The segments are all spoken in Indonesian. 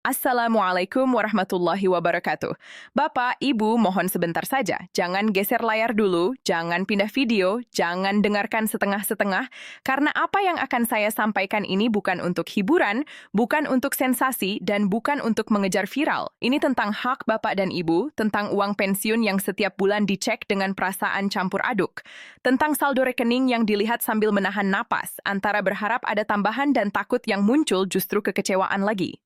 Assalamualaikum warahmatullahi wabarakatuh. Bapak, Ibu, mohon sebentar saja. Jangan geser layar dulu, jangan pindah video, jangan dengarkan setengah-setengah, karena apa yang akan saya sampaikan ini bukan untuk hiburan, bukan untuk sensasi, dan bukan untuk mengejar viral. Ini tentang hak Bapak dan Ibu, tentang uang pensiun yang setiap bulan dicek dengan perasaan campur aduk, tentang saldo rekening yang dilihat sambil menahan napas, antara berharap ada tambahan dan takut yang muncul justru kekecewaan lagi.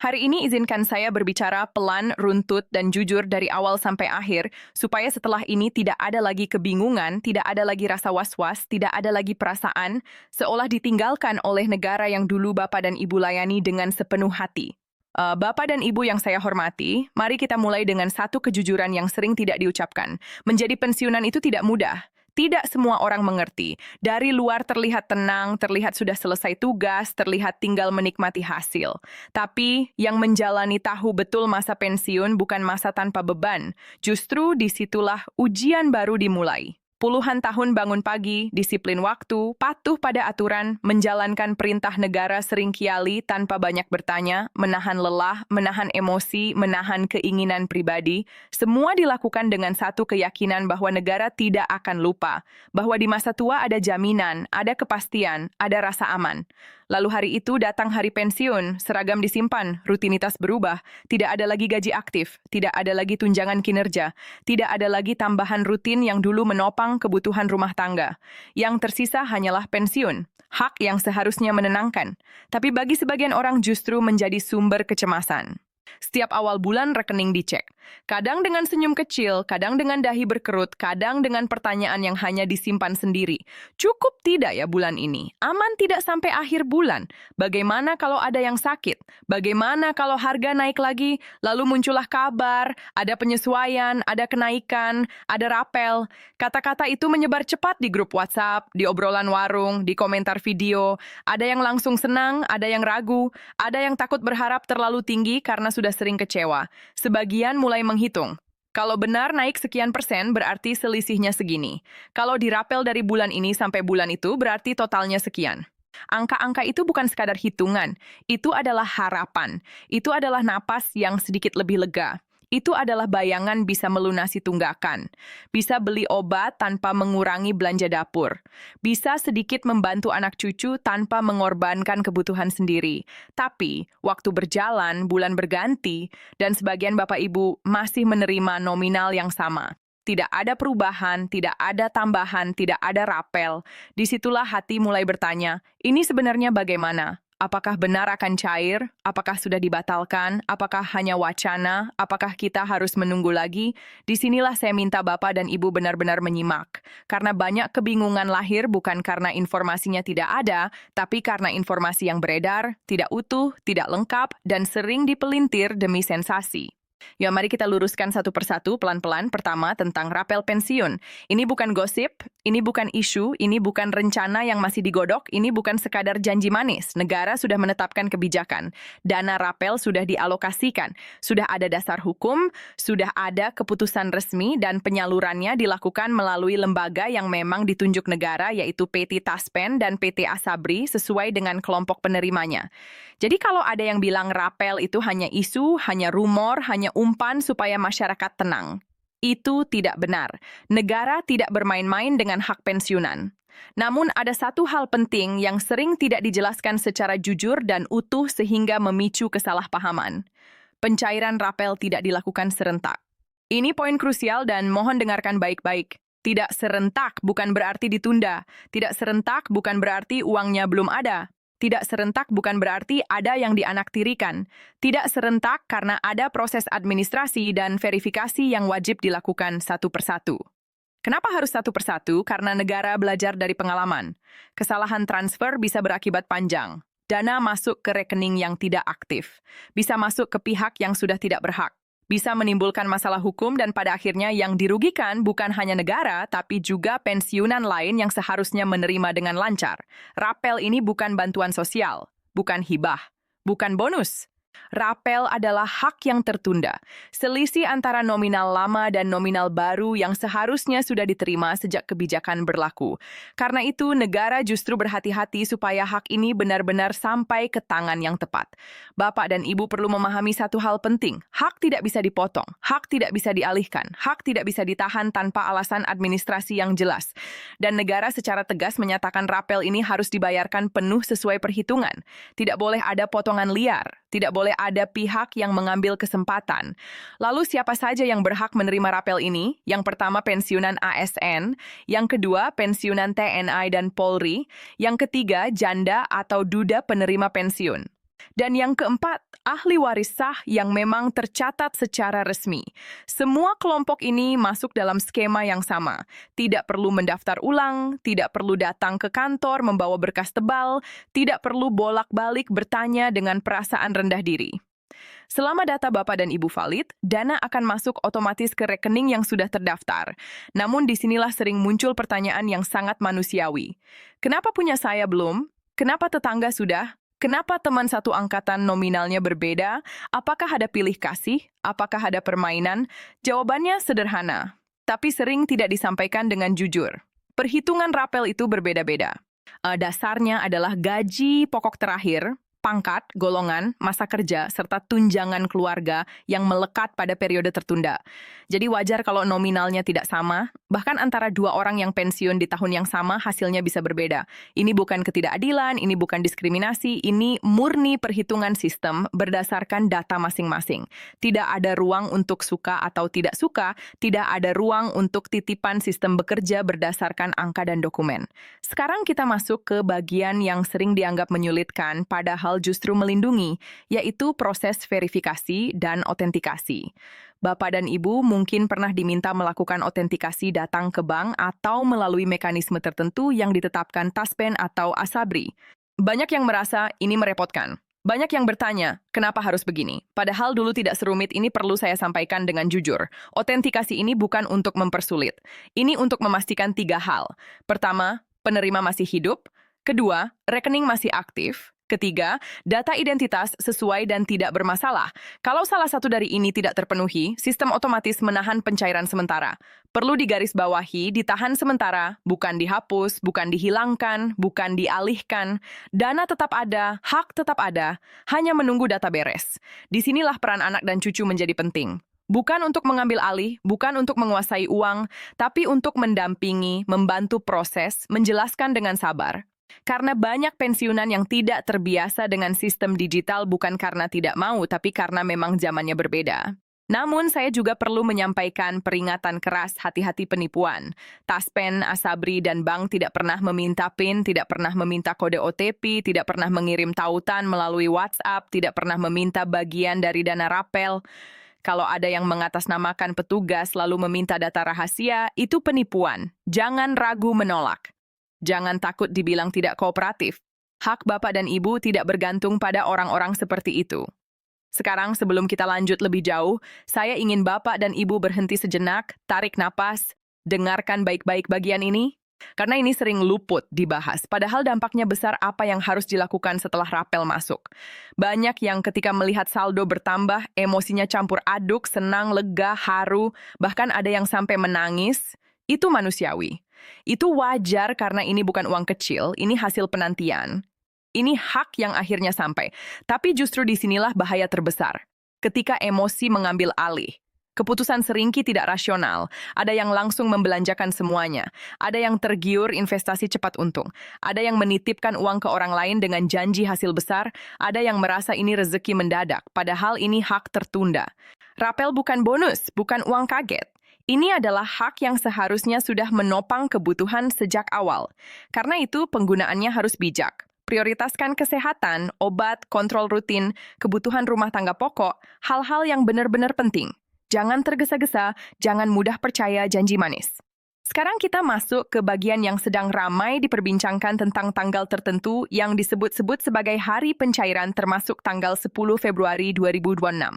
Hari ini izinkan saya berbicara pelan, runtut, dan jujur dari awal sampai akhir, supaya setelah ini tidak ada lagi kebingungan, tidak ada lagi rasa was-was, tidak ada lagi perasaan, seolah ditinggalkan oleh negara yang dulu Bapak dan Ibu layani dengan sepenuh hati. Bapak dan Ibu yang saya hormati, mari kita mulai dengan satu kejujuran yang sering tidak diucapkan. Menjadi pensiunan itu tidak mudah. Tidak semua orang mengerti. Dari luar terlihat tenang, terlihat sudah selesai tugas, terlihat tinggal menikmati hasil. Tapi yang menjalani tahu betul masa pensiun bukan masa tanpa beban. Justru disitulah ujian baru dimulai. Puluhan tahun bangun pagi, disiplin waktu, patuh pada aturan, menjalankan perintah negara sering kiali tanpa banyak bertanya, menahan lelah, menahan emosi, menahan keinginan pribadi. Semua dilakukan dengan satu keyakinan bahwa negara tidak akan lupa, bahwa di masa tua ada jaminan, ada kepastian, ada rasa aman. Lalu hari itu datang hari pensiun, seragam disimpan, rutinitas berubah, tidak ada lagi gaji aktif, tidak ada lagi tunjangan kinerja, tidak ada lagi tambahan rutin yang dulu menopang kebutuhan rumah tangga. Yang tersisa hanyalah pensiun, hak yang seharusnya menenangkan. Tapi bagi sebagian orang justru menjadi sumber kecemasan. Setiap awal bulan rekening dicek. Kadang dengan senyum kecil, kadang dengan dahi berkerut, kadang dengan pertanyaan yang hanya disimpan sendiri. Cukup tidak ya bulan ini? Aman tidak sampai akhir bulan? Bagaimana kalau ada yang sakit? Bagaimana kalau harga naik lagi? Lalu muncullah kabar, ada penyesuaian, ada kenaikan, ada rapel. Kata-kata itu menyebar cepat di grup WhatsApp, di obrolan warung, di komentar video. Ada yang langsung senang, ada yang ragu, ada yang takut berharap terlalu tinggi karena sudah sering kecewa. Sebagian mulai menghitung. Kalau benar naik sekian persen berarti selisihnya segini. Kalau dirapel dari bulan ini sampai bulan itu berarti totalnya sekian. Angka-angka itu bukan sekadar hitungan. Itu adalah harapan. Itu adalah napas yang sedikit lebih lega. Itu adalah bayangan bisa melunasi tunggakan. Bisa beli obat tanpa mengurangi belanja dapur. Bisa sedikit membantu anak cucu tanpa mengorbankan kebutuhan sendiri. Tapi, waktu berjalan, bulan berganti, dan sebagian Bapak Ibu masih menerima nominal yang sama. Tidak ada perubahan, tidak ada tambahan, tidak ada rapel. Disitulah hati mulai bertanya, ini sebenarnya bagaimana? Apakah benar akan cair? Apakah sudah dibatalkan? Apakah hanya wacana? Apakah kita harus menunggu lagi? Disinilah saya minta Bapak dan Ibu benar-benar menyimak. Karena banyak kebingungan lahir bukan karena informasinya tidak ada, tapi karena informasi yang beredar, tidak utuh, tidak lengkap, dan sering dipelintir demi sensasi. Ya, mari kita luruskan satu persatu pelan-pelan. Pertama, tentang rapel pensiun. Ini bukan gosip, ini bukan isu, ini bukan rencana yang masih digodok, ini bukan sekadar janji manis. Negara sudah menetapkan kebijakan. Dana rapel sudah dialokasikan. Sudah ada dasar hukum, sudah ada keputusan resmi, dan penyalurannya dilakukan melalui lembaga yang memang ditunjuk negara, yaitu PT Taspen dan PT Asabri, sesuai dengan kelompok penerimanya. Jadi kalau ada yang bilang rapel itu hanya isu, hanya rumor, hanya umpan supaya masyarakat tenang. Itu tidak benar. Negara tidak bermain-main dengan hak pensiunan. Namun ada satu hal penting yang sering tidak dijelaskan secara jujur dan utuh sehingga memicu kesalahpahaman. Pencairan rapel tidak dilakukan serentak. Ini poin krusial dan mohon dengarkan baik-baik. Tidak serentak bukan berarti ditunda. Tidak serentak bukan berarti uangnya belum ada. Tidak serentak bukan berarti ada yang dianaktirikan. Tidak serentak karena ada proses administrasi dan verifikasi yang wajib dilakukan satu persatu. Kenapa harus satu persatu? Karena negara belajar dari pengalaman. Kesalahan transfer bisa berakibat panjang. Dana masuk ke rekening yang tidak aktif. Bisa masuk ke pihak yang sudah tidak berhak. Bisa menimbulkan masalah hukum dan pada akhirnya yang dirugikan bukan hanya negara, tapi juga pensiunan lain yang seharusnya menerima dengan lancar. Rapel ini bukan bantuan sosial, bukan hibah, bukan bonus. Rapel adalah hak yang tertunda, selisih antara nominal lama dan nominal baru yang seharusnya sudah diterima sejak kebijakan berlaku. Karena itu, negara justru berhati-hati supaya hak ini benar-benar sampai ke tangan yang tepat. Bapak dan Ibu perlu memahami satu hal penting, hak tidak bisa dipotong, hak tidak bisa dialihkan, hak tidak bisa ditahan tanpa alasan administrasi yang jelas. Dan negara secara tegas menyatakan rapel ini harus dibayarkan penuh sesuai perhitungan. Tidak boleh ada potongan liar, tidak boleh ada pihak yang mengambil kesempatan. Lalu siapa saja yang berhak menerima rapel ini? Yang pertama pensiunan ASN, yang kedua pensiunan TNI dan Polri, yang ketiga janda atau duda penerima pensiun. Dan yang keempat, ahli waris sah yang memang tercatat secara resmi. Semua kelompok ini masuk dalam skema yang sama. Tidak perlu mendaftar ulang, tidak perlu datang ke kantor membawa berkas tebal, tidak perlu bolak-balik bertanya dengan perasaan rendah diri. Selama data Bapak dan Ibu valid, dana akan masuk otomatis ke rekening yang sudah terdaftar. Namun disinilah sering muncul pertanyaan yang sangat manusiawi. Kenapa punya saya belum? Kenapa tetangga sudah? Kenapa teman satu angkatan nominalnya berbeda? Apakah ada pilih kasih? Apakah ada permainan? Jawabannya sederhana, tapi sering tidak disampaikan dengan jujur. Perhitungan rapel itu berbeda-beda. Dasarnya adalah gaji pokok terakhir, pangkat, golongan, masa kerja, serta tunjangan keluarga yang melekat pada periode tertunda. Jadi wajar kalau nominalnya tidak sama, bahkan antara dua orang yang pensiun di tahun yang sama hasilnya bisa berbeda. Ini bukan ketidakadilan, ini bukan diskriminasi, ini murni perhitungan sistem berdasarkan data masing-masing. Tidak ada ruang untuk suka atau tidak suka, tidak ada ruang untuk titipan sistem bekerja berdasarkan angka dan dokumen. Sekarang kita masuk ke bagian yang sering dianggap menyulitkan, padahal justru melindungi, yaitu proses verifikasi dan otentikasi. Bapak dan Ibu mungkin pernah diminta melakukan otentikasi datang ke bank atau melalui mekanisme tertentu yang ditetapkan Taspen atau Asabri. Banyak yang merasa ini merepotkan. Banyak yang bertanya, kenapa harus begini? Padahal dulu tidak serumit ini, perlu saya sampaikan dengan jujur. Otentikasi ini bukan untuk mempersulit. Ini untuk memastikan 3 hal. Pertama, penerima masih hidup. Kedua, rekening masih aktif. Ketiga, data identitas sesuai dan tidak bermasalah. Kalau salah satu dari ini tidak terpenuhi, sistem otomatis menahan pencairan sementara. Perlu digarisbawahi, ditahan sementara, bukan dihapus, bukan dihilangkan, bukan dialihkan. Dana tetap ada, hak tetap ada, hanya menunggu data beres. Disinilah peran anak dan cucu menjadi penting. Bukan untuk mengambil alih, bukan untuk menguasai uang, tapi untuk mendampingi, membantu proses, menjelaskan dengan sabar. Karena banyak pensiunan yang tidak terbiasa dengan sistem digital bukan karena tidak mau, tapi karena memang zamannya berbeda. Namun, saya juga perlu menyampaikan peringatan keras, hati-hati penipuan. Taspen, Asabri, dan bank tidak pernah meminta PIN, tidak pernah meminta kode OTP, tidak pernah mengirim tautan melalui WhatsApp, tidak pernah meminta bagian dari dana rapel. Kalau ada yang mengatasnamakan petugas lalu meminta data rahasia, itu penipuan. Jangan ragu menolak. Jangan takut dibilang tidak kooperatif. Hak Bapak dan Ibu tidak bergantung pada orang-orang seperti itu. Sekarang sebelum kita lanjut lebih jauh, saya ingin Bapak dan Ibu berhenti sejenak, tarik napas, dengarkan baik-baik bagian ini. Karena ini sering luput dibahas, padahal dampaknya besar apa yang harus dilakukan setelah rapel masuk. Banyak yang ketika melihat saldo bertambah, emosinya campur aduk, senang, lega, haru, bahkan ada yang sampai menangis. Itu manusiawi. Itu wajar karena ini bukan uang kecil, ini hasil penantian. Ini hak yang akhirnya sampai. Tapi justru disinilah bahaya terbesar. Ketika emosi mengambil alih. Keputusan seringki tidak rasional. Ada yang langsung membelanjakan semuanya. Ada yang tergiur investasi cepat untung. Ada yang menitipkan uang ke orang lain dengan janji hasil besar. Ada yang merasa ini rezeki mendadak, padahal ini hak tertunda. Rapel bukan bonus, bukan uang kaget. Ini adalah hak yang seharusnya sudah menopang kebutuhan sejak awal. Karena itu penggunaannya harus bijak. Prioritaskan kesehatan, obat, kontrol rutin, kebutuhan rumah tangga pokok, hal-hal yang benar-benar penting. Jangan tergesa-gesa, jangan mudah percaya janji manis. Sekarang kita masuk ke bagian yang sedang ramai diperbincangkan tentang tanggal tertentu yang disebut-sebut sebagai hari pencairan termasuk tanggal 10 Februari 2026.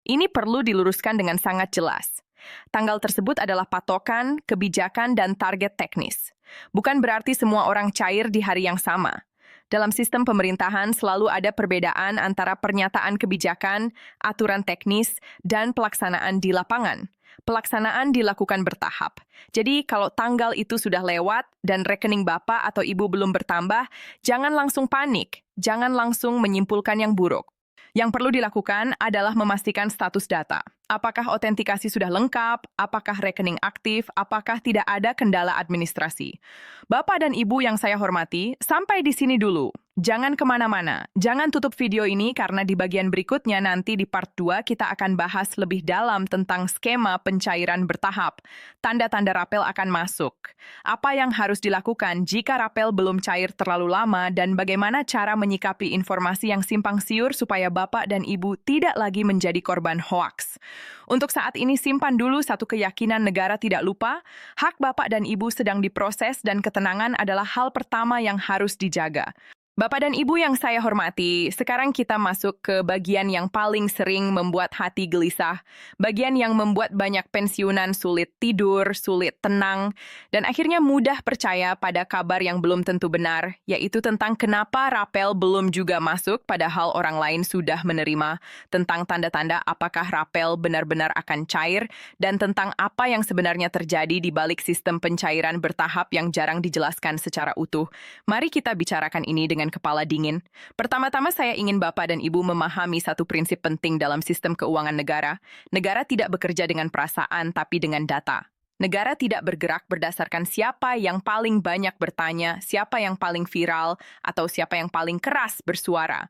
Ini perlu diluruskan dengan sangat jelas. Tanggal tersebut adalah patokan, kebijakan, dan target teknis. Bukan berarti semua orang cair di hari yang sama. Dalam sistem pemerintahan selalu ada perbedaan antara pernyataan kebijakan, aturan teknis, dan pelaksanaan di lapangan. Pelaksanaan dilakukan bertahap. Jadi kalau tanggal itu sudah lewat dan rekening Bapak atau Ibu belum bertambah, jangan langsung panik, jangan langsung menyimpulkan yang buruk. Yang perlu dilakukan adalah memastikan status data. Apakah otentikasi sudah lengkap? Apakah rekening aktif? Apakah tidak ada kendala administrasi? Bapak dan Ibu yang saya hormati, sampai di sini dulu. Jangan kemana-mana. Jangan tutup video ini karena di bagian berikutnya nanti di part 2 kita akan bahas lebih dalam tentang skema pencairan bertahap. Tanda-tanda rapel akan masuk. Apa yang harus dilakukan jika rapel belum cair terlalu lama dan bagaimana cara menyikapi informasi yang simpang siur supaya Bapak dan Ibu tidak lagi menjadi korban hoaks. Untuk saat ini simpan dulu satu keyakinan negara tidak lupa, hak Bapak dan Ibu sedang diproses dan ketenangan adalah hal pertama yang harus dijaga. Bapak dan Ibu yang saya hormati, sekarang kita masuk ke bagian yang paling sering membuat hati gelisah, bagian yang membuat banyak pensiunan sulit tidur, sulit tenang, dan akhirnya mudah percaya pada kabar yang belum tentu benar, yaitu tentang kenapa rapel belum juga masuk padahal orang lain sudah menerima, tentang tanda-tanda apakah rapel benar-benar akan cair, dan tentang apa yang sebenarnya terjadi di balik sistem pencairan bertahap yang jarang dijelaskan secara utuh. Mari kita bicarakan ini dengan kepala dingin. Pertama-tama saya ingin Bapak dan Ibu memahami satu prinsip penting dalam sistem keuangan negara. Negara tidak bekerja dengan perasaan tapi dengan data. Negara tidak bergerak berdasarkan siapa yang paling banyak bertanya, siapa yang paling viral, atau siapa yang paling keras bersuara.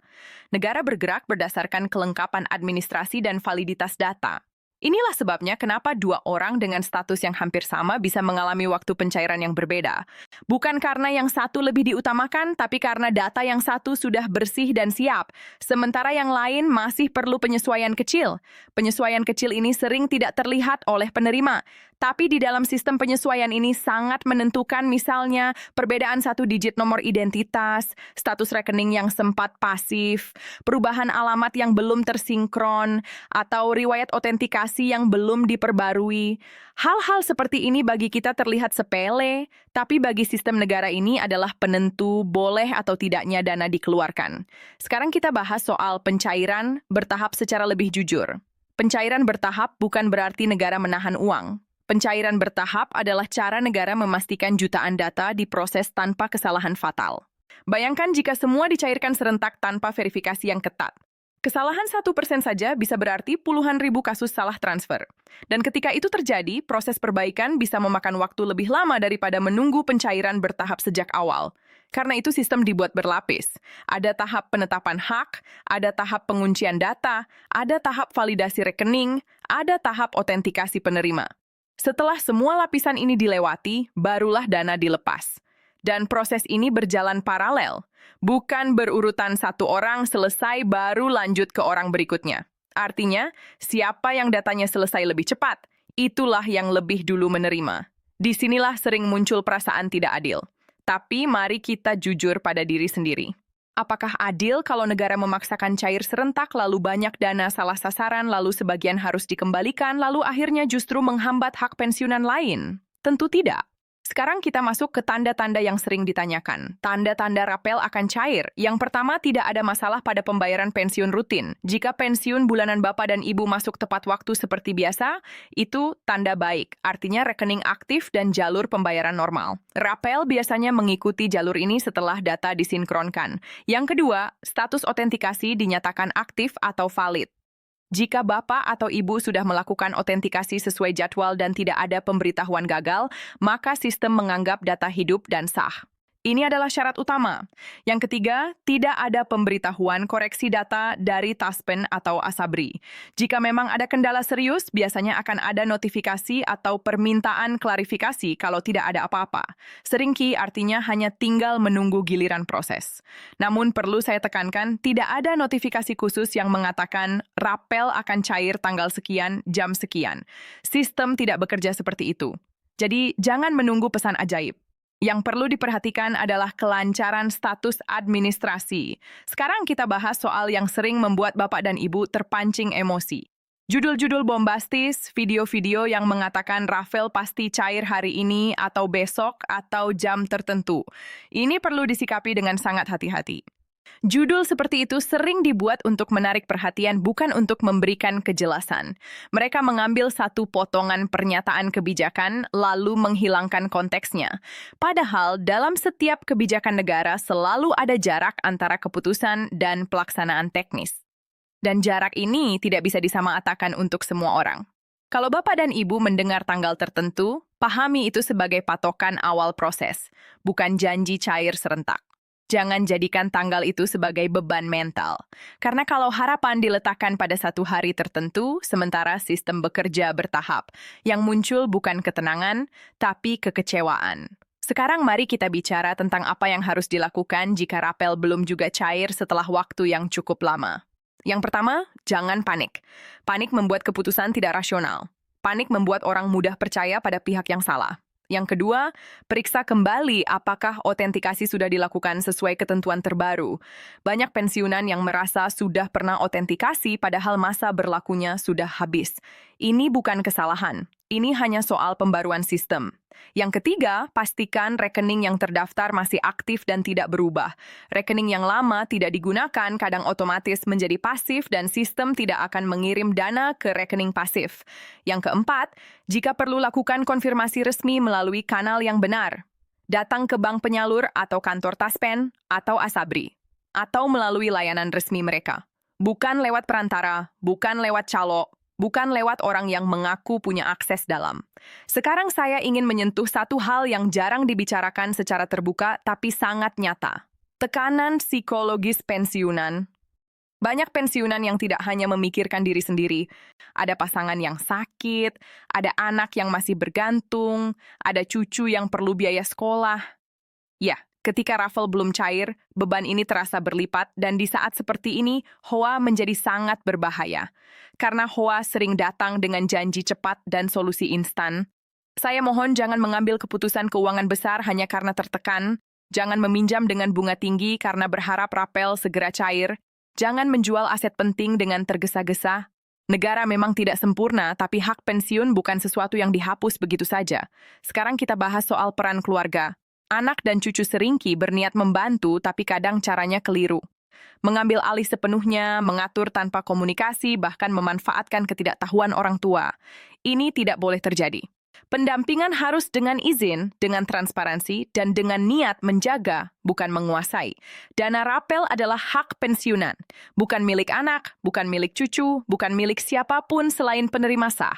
Negara bergerak berdasarkan kelengkapan administrasi dan validitas data. Inilah sebabnya kenapa dua orang dengan status yang hampir sama bisa mengalami waktu pencairan yang berbeda. Bukan karena yang satu lebih diutamakan, tapi karena data yang satu sudah bersih dan siap, sementara yang lain masih perlu penyesuaian kecil. Penyesuaian kecil ini sering tidak terlihat oleh penerima, tapi di dalam sistem penyesuaian ini sangat menentukan, misalnya perbedaan satu digit nomor identitas, status rekening yang sempat pasif, perubahan alamat yang belum tersinkron, atau riwayat otentikasi yang belum diperbarui. Hal-hal seperti ini bagi kita terlihat sepele, tapi bagi sistem negara ini adalah penentu boleh atau tidaknya dana dikeluarkan. Sekarang kita bahas soal pencairan bertahap secara lebih jujur. Pencairan bertahap bukan berarti negara menahan uang. Pencairan bertahap adalah cara negara memastikan jutaan data diproses tanpa kesalahan fatal. Bayangkan jika semua dicairkan serentak tanpa verifikasi yang ketat. Kesalahan 1% saja bisa berarti puluhan ribu kasus salah transfer. Dan ketika itu terjadi, proses perbaikan bisa memakan waktu lebih lama daripada menunggu pencairan bertahap sejak awal. Karena itu sistem dibuat berlapis. Ada tahap penetapan hak, ada tahap penguncian data, ada tahap validasi rekening, ada tahap otentikasi penerima. Setelah semua lapisan ini dilewati, barulah dana dilepas. Dan proses ini berjalan paralel. Bukan berurutan satu orang selesai baru lanjut ke orang berikutnya. Artinya, siapa yang datanya selesai lebih cepat, itulah yang lebih dulu menerima. Disinilah sering muncul perasaan tidak adil. Tapi mari kita jujur pada diri sendiri. Apakah adil kalau negara memaksakan cair serentak lalu banyak dana salah sasaran lalu sebagian harus dikembalikan lalu akhirnya justru menghambat hak pensiunan lain? Tentu tidak. Sekarang kita masuk ke tanda-tanda yang sering ditanyakan. Tanda-tanda rapel akan cair. Yang pertama, tidak ada masalah pada pembayaran pensiun rutin. Jika pensiun bulanan Bapak dan Ibu masuk tepat waktu seperti biasa, itu tanda baik. Artinya rekening aktif dan jalur pembayaran normal. Rapel biasanya mengikuti jalur ini setelah data disinkronkan. Yang kedua, status otentikasi dinyatakan aktif atau valid. Jika Bapak atau Ibu sudah melakukan otentikasi sesuai jadwal dan tidak ada pemberitahuan gagal, maka sistem menganggap data hidup dan sah. Ini adalah syarat utama. Yang ketiga, tidak ada pemberitahuan koreksi data dari Taspen atau Asabri. Jika memang ada kendala serius, biasanya akan ada notifikasi atau permintaan klarifikasi kalau tidak ada apa-apa. Seringki artinya hanya tinggal menunggu giliran proses. Namun perlu saya tekankan, tidak ada notifikasi khusus yang mengatakan rapel akan cair tanggal sekian, jam sekian. Sistem tidak bekerja seperti itu. Jadi jangan menunggu pesan ajaib. Yang perlu diperhatikan adalah kelancaran status administrasi. Sekarang kita bahas soal yang sering membuat Bapak dan Ibu terpancing emosi. Judul-judul bombastis, video-video yang mengatakan Rafael pasti cair hari ini atau besok atau jam tertentu. Ini perlu disikapi dengan sangat hati-hati. Judul seperti itu sering dibuat untuk menarik perhatian, bukan untuk memberikan kejelasan. Mereka mengambil satu potongan pernyataan kebijakan lalu menghilangkan konteksnya. Padahal dalam setiap kebijakan negara selalu ada jarak antara keputusan dan pelaksanaan teknis. Dan jarak ini tidak bisa disamaratakan untuk semua orang. Kalau Bapak dan Ibu mendengar tanggal tertentu, pahami itu sebagai patokan awal proses, bukan janji cair serentak. Jangan jadikan tanggal itu sebagai beban mental. Karena kalau harapan diletakkan pada satu hari tertentu, sementara sistem bekerja bertahap, yang muncul bukan ketenangan, tapi kekecewaan. Sekarang mari kita bicara tentang apa yang harus dilakukan jika rapel belum juga cair setelah waktu yang cukup lama. Yang pertama, jangan panik. Panik membuat keputusan tidak rasional. Panik membuat orang mudah percaya pada pihak yang salah. Yang kedua, periksa kembali apakah otentikasi sudah dilakukan sesuai ketentuan terbaru. Banyak pensiunan yang merasa sudah pernah otentikasi padahal masa berlakunya sudah habis. Ini bukan kesalahan. Ini hanya soal pembaruan sistem. Yang ketiga, pastikan rekening yang terdaftar masih aktif dan tidak berubah. Rekening yang lama tidak digunakan kadang otomatis menjadi pasif dan sistem tidak akan mengirim dana ke rekening pasif. Yang keempat, jika perlu lakukan konfirmasi resmi melalui kanal yang benar. Datang ke bank penyalur atau kantor Taspen atau Asabri. Atau melalui layanan resmi mereka. Bukan lewat perantara, bukan lewat calo, bukan lewat orang yang mengaku punya akses dalam. Sekarang saya ingin menyentuh satu hal yang jarang dibicarakan secara terbuka tapi sangat nyata. Tekanan psikologis pensiunan. Banyak pensiunan yang tidak hanya memikirkan diri sendiri. Ada pasangan yang sakit, ada anak yang masih bergantung, ada cucu yang perlu biaya sekolah. Ya, ketika Rafael belum cair, beban ini terasa berlipat dan di saat seperti ini, HOA menjadi sangat berbahaya. Karena HOA sering datang dengan janji cepat dan solusi instan. Saya mohon jangan mengambil keputusan keuangan besar hanya karena tertekan. Jangan meminjam dengan bunga tinggi karena berharap Rafael segera cair. Jangan menjual aset penting dengan tergesa-gesa. Negara memang tidak sempurna, tapi hak pensiun bukan sesuatu yang dihapus begitu saja. Sekarang kita bahas soal peran keluarga. Anak dan cucu seringki berniat membantu, tapi kadang caranya keliru. Mengambil alih sepenuhnya, mengatur tanpa komunikasi, bahkan memanfaatkan ketidaktahuan orang tua. Ini tidak boleh terjadi. Pendampingan harus dengan izin, dengan transparansi, dan dengan niat menjaga, bukan menguasai. Dana rapel adalah hak pensiunan, bukan milik anak, bukan milik cucu, bukan milik siapapun selain penerima sah.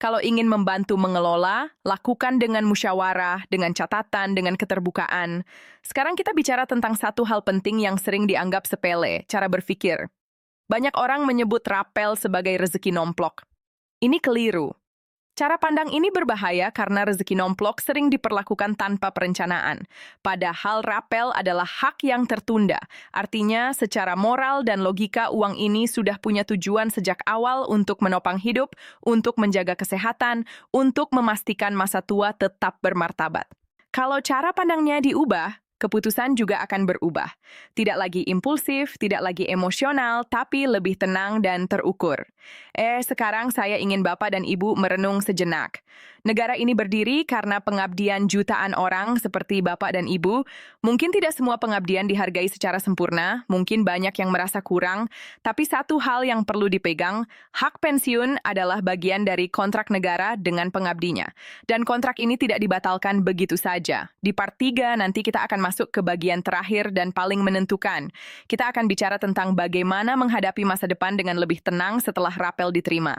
Kalau ingin membantu mengelola, lakukan dengan musyawarah, dengan catatan, dengan keterbukaan. Sekarang kita bicara tentang satu hal penting yang sering dianggap sepele, cara berpikir. Banyak orang menyebut rapel sebagai rezeki nomplok. Ini keliru. Cara pandang ini berbahaya karena rezeki nomplok sering diperlakukan tanpa perencanaan. Padahal rapel adalah hak yang tertunda. Artinya, secara moral dan logika uang ini sudah punya tujuan sejak awal untuk menopang hidup, untuk menjaga kesehatan, untuk memastikan masa tua tetap bermartabat. Kalau cara pandangnya diubah, keputusan juga akan berubah. Tidak lagi impulsif, tidak lagi emosional, tapi lebih tenang dan terukur. Sekarang saya ingin Bapak dan Ibu merenung sejenak. Negara ini berdiri karena pengabdian jutaan orang seperti Bapak dan Ibu. Mungkin tidak semua pengabdian dihargai secara sempurna, mungkin banyak yang merasa kurang, tapi satu hal yang perlu dipegang, hak pensiun adalah bagian dari kontrak negara dengan pengabdinya. Dan kontrak ini tidak dibatalkan begitu saja. Di part 3 nanti kita akan masuk ke bagian terakhir dan paling menentukan. Kita akan bicara tentang bagaimana menghadapi masa depan dengan lebih tenang setelah rapel diterima.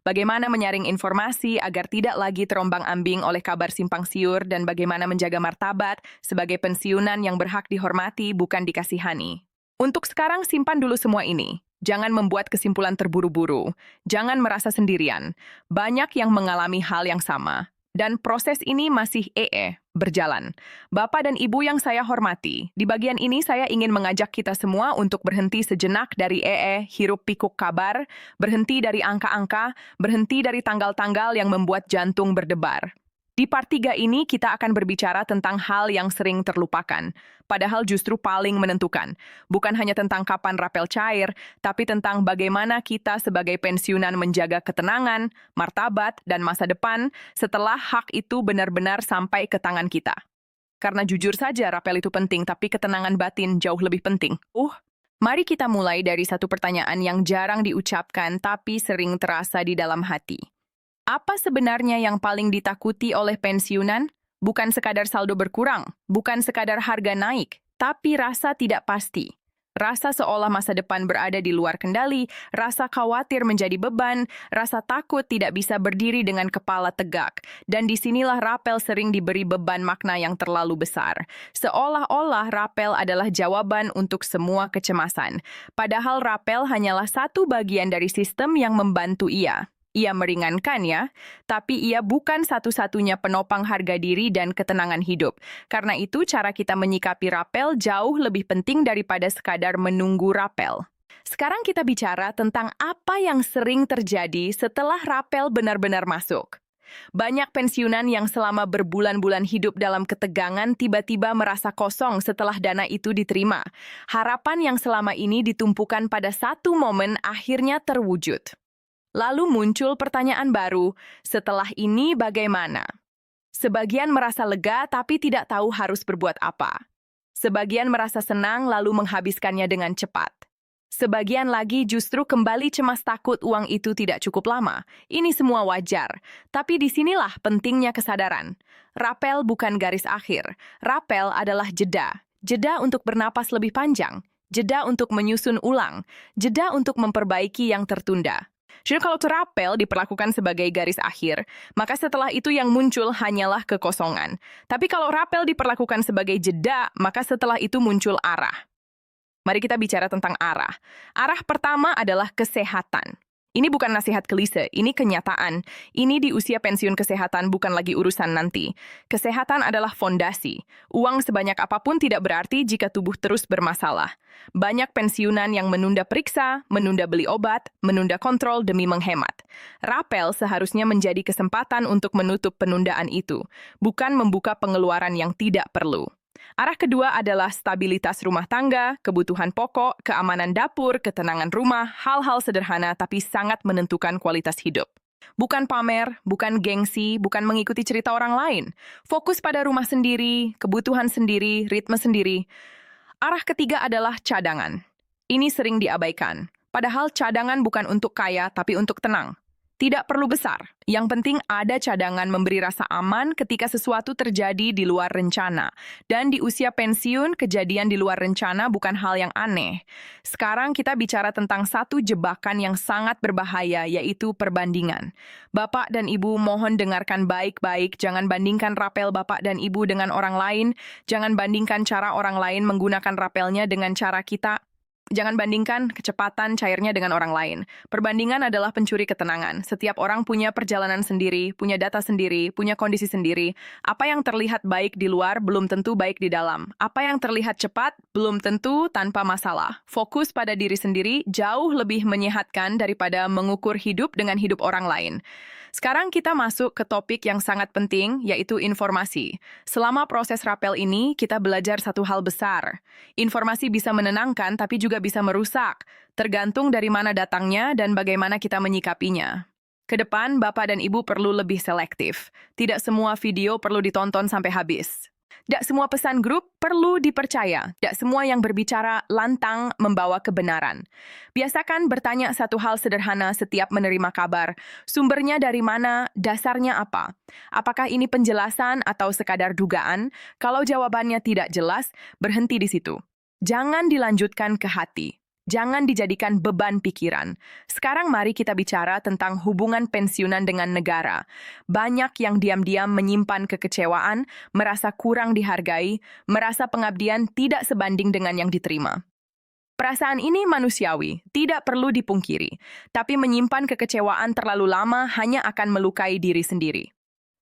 Bagaimana menyaring informasi agar tidak lagi terombang-ambing oleh kabar simpang siur dan bagaimana menjaga martabat sebagai pensiunan yang berhak dihormati bukan dikasihani. Untuk sekarang simpan dulu semua ini. Jangan membuat kesimpulan terburu-buru. Jangan merasa sendirian. Banyak yang mengalami hal yang sama. Dan proses ini masih berjalan. Bapak dan Ibu yang saya hormati, di bagian ini saya ingin mengajak kita semua untuk berhenti sejenak dari hiruk pikuk kabar, berhenti dari angka-angka, berhenti dari tanggal-tanggal yang membuat jantung berdebar. Di part 3 ini kita akan berbicara tentang hal yang sering terlupakan, padahal justru paling menentukan. Bukan hanya tentang kapan rapel cair, tapi tentang bagaimana kita sebagai pensiunan menjaga ketenangan, martabat, dan masa depan setelah hak itu benar-benar sampai ke tangan kita. Karena jujur saja rapel itu penting, tapi ketenangan batin jauh lebih penting. Mari kita mulai dari satu pertanyaan yang jarang diucapkan tapi sering terasa di dalam hati. Apa sebenarnya yang paling ditakuti oleh pensiunan? Bukan sekadar saldo berkurang, bukan sekadar harga naik, tapi rasa tidak pasti. Rasa seolah masa depan berada di luar kendali, rasa khawatir menjadi beban, rasa takut tidak bisa berdiri dengan kepala tegak. Dan disinilah rapel sering diberi beban makna yang terlalu besar. Seolah-olah rapel adalah jawaban untuk semua kecemasan. Padahal rapel hanyalah satu bagian dari sistem yang membantu ia. Ia meringankan ya, tapi ia bukan satu-satunya penopang harga diri dan ketenangan hidup. Karena itu cara kita menyikapi rapel jauh lebih penting daripada sekadar menunggu rapel. Sekarang kita bicara tentang apa yang sering terjadi setelah rapel benar-benar masuk. Banyak pensiunan yang selama berbulan-bulan hidup dalam ketegangan tiba-tiba merasa kosong setelah dana itu diterima. Harapan yang selama ini ditumpukan pada satu momen akhirnya terwujud. Lalu muncul pertanyaan baru, setelah ini bagaimana? Sebagian merasa lega tapi tidak tahu harus berbuat apa. Sebagian merasa senang lalu menghabiskannya dengan cepat. Sebagian lagi justru kembali cemas takut uang itu tidak cukup lama. Ini semua wajar, tapi disinilah pentingnya kesadaran. Rapel bukan garis akhir. Rapel adalah jeda. Jeda untuk bernapas lebih panjang. Jeda untuk menyusun ulang. Jeda untuk memperbaiki yang tertunda. Jadi kalau rapel diperlakukan sebagai garis akhir, maka setelah itu yang muncul hanyalah kekosongan. Tapi kalau rapel diperlakukan sebagai jeda, maka setelah itu muncul arah. Mari kita bicara tentang arah. Arah pertama adalah kesehatan. Ini bukan nasihat klise, ini kenyataan. Ini di usia pensiun kesehatan bukan lagi urusan nanti. Kesehatan adalah fondasi. Uang sebanyak apapun tidak berarti jika tubuh terus bermasalah. Banyak pensiunan yang menunda periksa, menunda beli obat, menunda kontrol demi menghemat. Rapel seharusnya menjadi kesempatan untuk menutup penundaan itu, bukan membuka pengeluaran yang tidak perlu. Arah kedua adalah stabilitas rumah tangga, kebutuhan pokok, keamanan dapur, ketenangan rumah, hal-hal sederhana tapi sangat menentukan kualitas hidup. Bukan pamer, bukan gengsi, bukan mengikuti cerita orang lain. Fokus pada rumah sendiri, kebutuhan sendiri, ritme sendiri. Arah ketiga adalah cadangan. Ini sering diabaikan. Padahal cadangan bukan untuk kaya tapi untuk tenang. Tidak perlu besar. Yang penting ada cadangan memberi rasa aman ketika sesuatu terjadi di luar rencana. Dan di usia pensiun, kejadian di luar rencana bukan hal yang aneh. Sekarang kita bicara tentang satu jebakan yang sangat berbahaya, yaitu perbandingan. Bapak dan Ibu mohon dengarkan baik-baik, jangan bandingkan rapel Bapak dan Ibu dengan orang lain. Jangan bandingkan cara orang lain menggunakan rapelnya dengan cara kita. Jangan bandingkan kecepatan cairnya dengan orang lain. Perbandingan adalah pencuri ketenangan. Setiap orang punya perjalanan sendiri, punya data sendiri, punya kondisi sendiri. Apa yang terlihat baik di luar belum tentu baik di dalam. Apa yang terlihat cepat belum tentu tanpa masalah. Fokus pada diri sendiri jauh lebih menyehatkan daripada mengukur hidup dengan hidup orang lain. Sekarang kita masuk ke topik yang sangat penting, yaitu informasi. Selama proses rapel ini, kita belajar satu hal besar. Informasi bisa menenangkan, tapi juga bisa merusak, tergantung dari mana datangnya dan bagaimana kita menyikapinya. Kedepan, Bapak dan Ibu perlu lebih selektif. Tidak semua video perlu ditonton sampai habis. Tidak semua pesan grup perlu dipercaya. Tidak semua yang berbicara lantang membawa kebenaran. Biasakan bertanya satu hal sederhana setiap menerima kabar. Sumbernya dari mana? Dasarnya apa? Apakah ini penjelasan atau sekadar dugaan? Kalau jawabannya tidak jelas, berhenti di situ. Jangan dilanjutkan ke hati. Jangan dijadikan beban pikiran. Sekarang mari kita bicara tentang hubungan pensiunan dengan negara. Banyak yang diam-diam menyimpan kekecewaan, merasa kurang dihargai, merasa pengabdian tidak sebanding dengan yang diterima. Perasaan ini manusiawi, tidak perlu dipungkiri. Tapi menyimpan kekecewaan terlalu lama hanya akan melukai diri sendiri.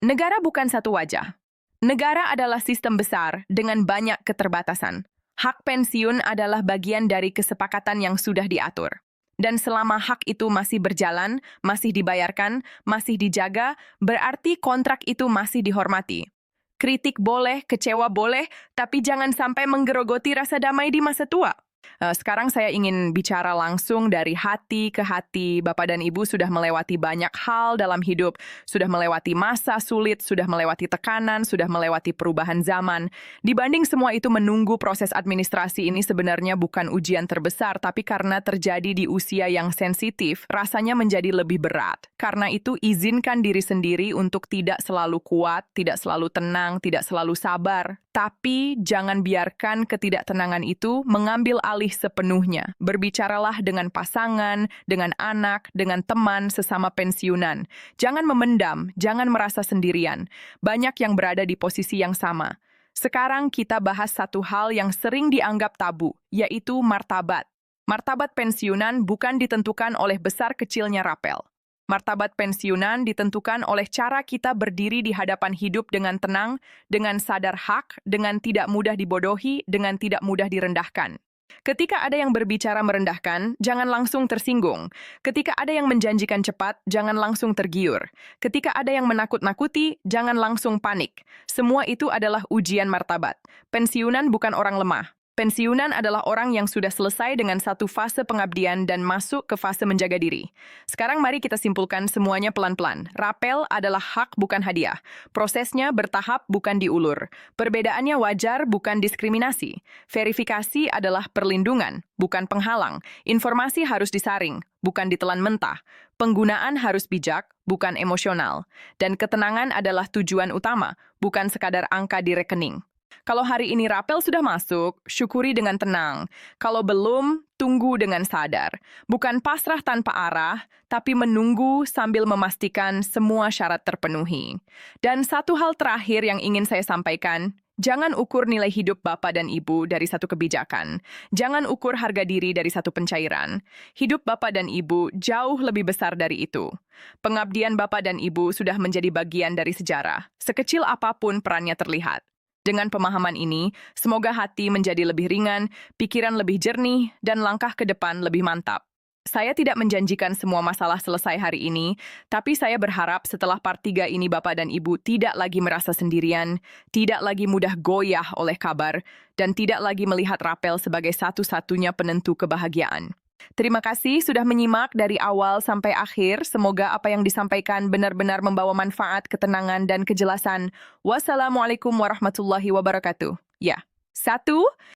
Negara bukan satu wajah. Negara adalah sistem besar dengan banyak keterbatasan. Hak pensiun adalah bagian dari kesepakatan yang sudah diatur. Dan selama hak itu masih berjalan, masih dibayarkan, masih dijaga, berarti kontrak itu masih dihormati. Kritik boleh, kecewa boleh, tapi jangan sampai menggerogoti rasa damai di masa tua. Sekarang saya ingin bicara langsung dari hati ke hati. Bapak dan Ibu sudah melewati banyak hal dalam hidup, sudah melewati masa sulit, sudah melewati tekanan, sudah melewati perubahan zaman. Dibanding semua itu, menunggu proses administrasi ini sebenarnya bukan ujian terbesar, tapi karena terjadi di usia yang sensitif, rasanya menjadi lebih berat. Karena itu, izinkan diri sendiri untuk tidak selalu kuat, tidak selalu tenang, tidak selalu sabar. Tapi jangan biarkan ketidaktenangan itu mengambil alih sepenuhnya. Berbicaralah dengan pasangan, dengan anak, dengan teman sesama pensiunan. Jangan memendam, jangan merasa sendirian. Banyak yang berada di posisi yang sama. Sekarang kita bahas satu hal yang sering dianggap tabu, yaitu martabat. Martabat pensiunan bukan ditentukan oleh besar kecilnya rapel. Martabat pensiunan ditentukan oleh cara kita berdiri di hadapan hidup dengan tenang, dengan sadar hak, dengan tidak mudah dibodohi, dengan tidak mudah direndahkan. Ketika ada yang berbicara merendahkan, jangan langsung tersinggung. Ketika ada yang menjanjikan cepat, jangan langsung tergiur. Ketika ada yang menakut-nakuti, jangan langsung panik. Semua itu adalah ujian martabat. Pensiunan bukan orang lemah. Pensiunan adalah orang yang sudah selesai dengan satu fase pengabdian dan masuk ke fase menjaga diri. Sekarang mari kita simpulkan semuanya pelan-pelan. Rapel adalah hak, bukan hadiah. Prosesnya bertahap, bukan diulur. Perbedaannya wajar, bukan diskriminasi. Verifikasi adalah perlindungan, bukan penghalang. Informasi harus disaring, bukan ditelan mentah. Penggunaan harus bijak, bukan emosional. Dan ketenangan adalah tujuan utama, bukan sekadar angka di rekening. Kalau hari ini rapel sudah masuk, syukuri dengan tenang. Kalau belum, tunggu dengan sadar. Bukan pasrah tanpa arah, tapi menunggu sambil memastikan semua syarat terpenuhi. Dan satu hal terakhir yang ingin saya sampaikan, jangan ukur nilai hidup Bapak dan Ibu dari satu kebijakan. Jangan ukur harga diri dari satu pencairan. Hidup Bapak dan Ibu jauh lebih besar dari itu. Pengabdian Bapak dan Ibu sudah menjadi bagian dari sejarah, sekecil apapun perannya terlihat. Dengan pemahaman ini, semoga hati menjadi lebih ringan, pikiran lebih jernih, dan langkah ke depan lebih mantap. Saya tidak menjanjikan semua masalah selesai hari ini, tapi saya berharap setelah part 3 ini Bapak dan Ibu tidak lagi merasa sendirian, tidak lagi mudah goyah oleh kabar, dan tidak lagi melihat rapel sebagai satu-satunya penentu kebahagiaan. Terima kasih sudah menyimak dari awal sampai akhir. Semoga apa yang disampaikan benar-benar membawa manfaat, ketenangan, dan kejelasan. Wassalamualaikum warahmatullahi wabarakatuh. Ya, 1.